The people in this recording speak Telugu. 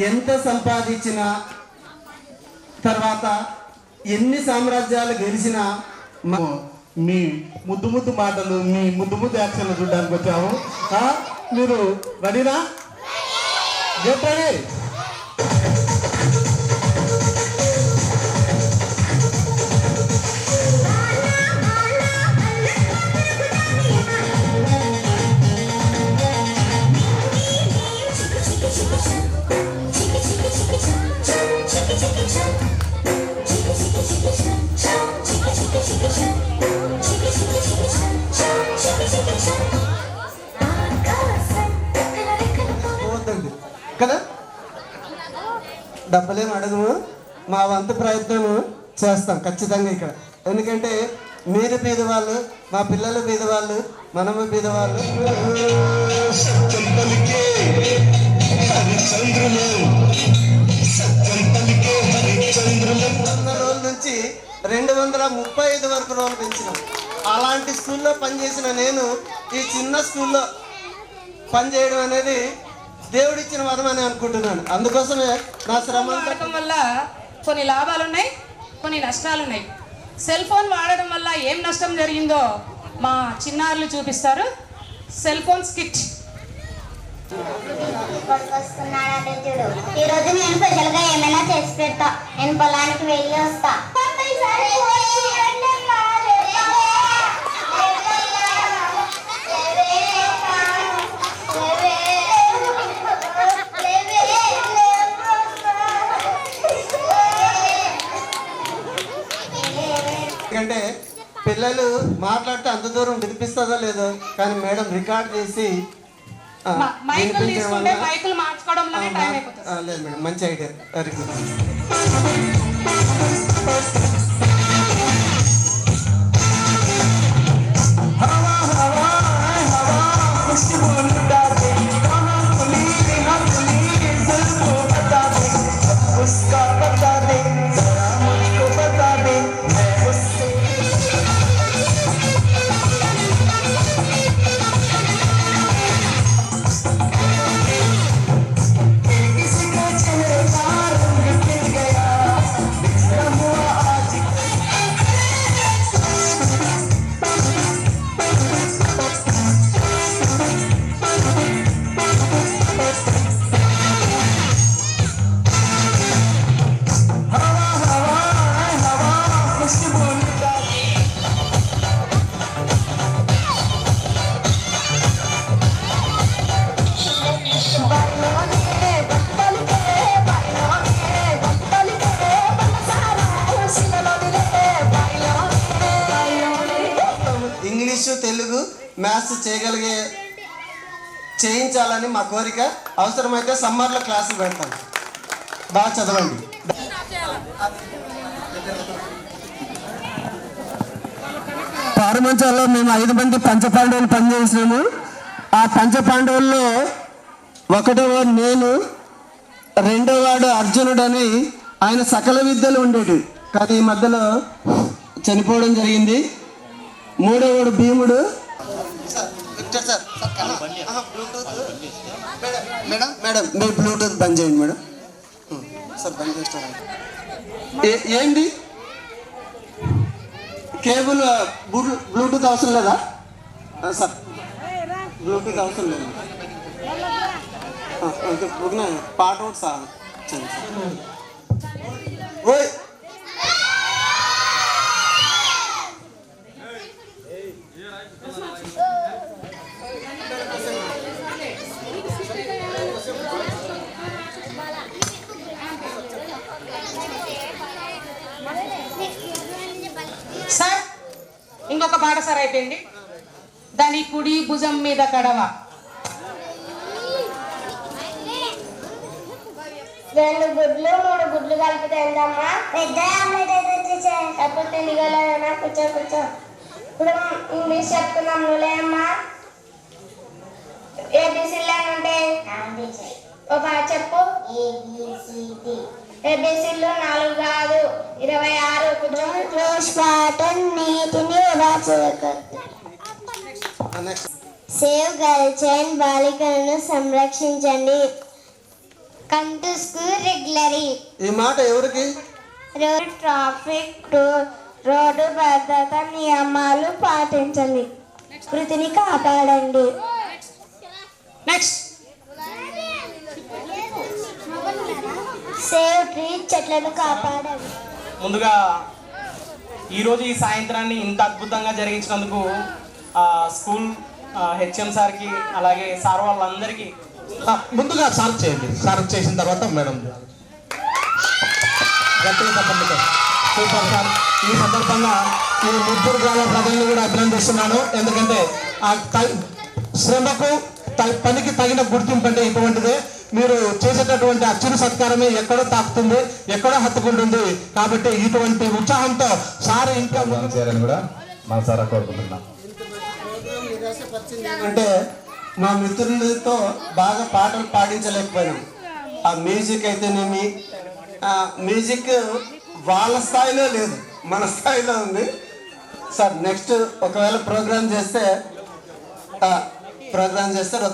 ఎంత సంపాదించినా తర్వాత ఎన్ని సామ్రాజ్యాలు గెలిచినా మీ ముద్దు ముద్దు మాటలు, మీ ముద్దు ముద్దు యాక్షన్లు చూడడానికి వచ్చాము. మీరు రెడీనా? Get ready. కదా డబ్బులేం అడగము, మా వంతు ప్రయత్నం చేస్తాం ఖచ్చితంగా ఇక్కడ. ఎందుకంటే మీరు పేదవాళ్ళు, మా పిల్లలు పేదవాళ్ళు, మనము పేదవాళ్ళు. రోజుల నుంచి 235 వరకు రోజులు పెంచినాం. అలాంటి స్కూల్లో పనిచేసిన నేను ఈ చిన్న స్కూల్లో పనిచేయడం అనేది దేవుడిచ్చిన వరం అని అనుకుంటున్నాను. అందుకోసమే నా శ్రమ వల్ల కొన్ని లాభాలు ఉన్నాయి, కొన్ని నష్టాలు ఉన్నాయి. సెల్ ఫోన్ వాడడం వల్ల ఏం నష్టం జరిగిందో మా చిన్నారులు చూపిస్తారు. Cell phone skit. ఈ రోజు నేను స్పెషల్ గా ఏమైనా చేసి పెడతా. నేను పొలానికి వెళ్ళి వస్తా. ఎందుకంటే పిల్లలు మాట్లాడితే అంత దూరం వినిపిస్తుందో లేదో, కానీ మేడం రికార్డ్ చేసి మైకులు మార్చుకోవడంలోనే టైం అయిపోతుంది. లేదు మేడం, మంచి idea, very good. English, Telugu, maths చేయించాలని మా కోరిక. అవసరమైతే సమ్మర్లో క్లాసులు పెడతాను. బాగా చదవండి. పారుమంచాల్లో మేము 5 మంది పంచపాండవులు పనిచేసినాము. ఆ పంచపాండవుల్లో ఒకటో వాడు నేను, రెండో వాడు అర్జునుడు అని ఆయన సకల విద్యలు ఉండేవి, కానీ ఈ మధ్యలో చనిపోవడం జరిగింది. మూడో వాడు భీముడు. మేడం మేడం మీరు బ్లూటూత్ బంద్ చేయండి మేడం. సార్ బంద్ చేస్తారా? ఏంటి కేబుల్ బ్లూటూత్ అవసరం లేదా సార్? బ్లూటూత్ అవసరం లేదు. పాట ఒకటి సార్. ఓయ్ సార్ ఇంకొక పాట సార్ అయిపోయింది. దాని కుడి భుజం మీద కడవ. 2 గుడ్లు 3 గుడ్లు కలిపితే ఎంతమ్మా? పెద్ద ఆమ్లెట్ అయితే కాకపోతే నిగలనా? కూర్చో కూర్చో. ఇప్పుడు ఇంగ్లీష్ చెప్తున్నాం, నువ్వులేమ్మా. ఏబిసిలు అని ఉంటాయి, ఒక చెప్పు. ఏబిసిలు 4 కాదు 26. పాఠం నీటిని సేవ్ గర్ల్ చైల్డ్, బాలికలను సంరక్షించండి. Come to school regularly. ఈ మాట ఎవరికి? రోడ్ ట్రాఫిక్ రోడ్డు భద్రత నియమాలు పాటించండి. వృత్తిని కాపాడండి. నెక్స్ట్. సేవ్ ట్రీ, చెట్లను కాపాడండి. ముందుగా ఈరోజు ఈ సాయంత్రాన్ని ఇంత అద్భుతంగా జరిగించినందుకు స్కూల్ హెచ్ఎం సార్కి అలాగే సార్ వాళ్ళందరికీ ముందుగా సార్ చేయండి. సార్ చేసిన తర్వాత మేడం గట్టిగా చెప్పండి. Super sir. ఈ సందర్భంగా ఈ ముగ్గురు గ్రామ ప్రజలను కూడా అభినందిస్తున్నాను. ఎందుకంటే ఆ శ్రమకు పనికి తగిన గుర్తింపు అంటే ఇటువంటిదే. మీరు చేసేటటువంటి అచ్చురు సత్కారమే ఎక్కడో తాకుతుంది, ఎక్కడో హత్తుకుంటుంది. కాబట్టి ఇటువంటి ఉత్సాహంతో సార్ ఇంకా చేయాలని కూడా మనసారా కోరుకుంటున్నాం. అంటే మా మిత్రులతో బాగా పాటలు పాడించలేకపోయినాం. ఆ మ్యూజిక్ అయితేనేమి, మ్యూజిక్ వాళ్ళ స్థాయిలో లేదు, మన స్థాయిలో ఉంది. సార్ నెక్స్ట్ ఒకవేళ ప్రోగ్రామ్ చేస్తే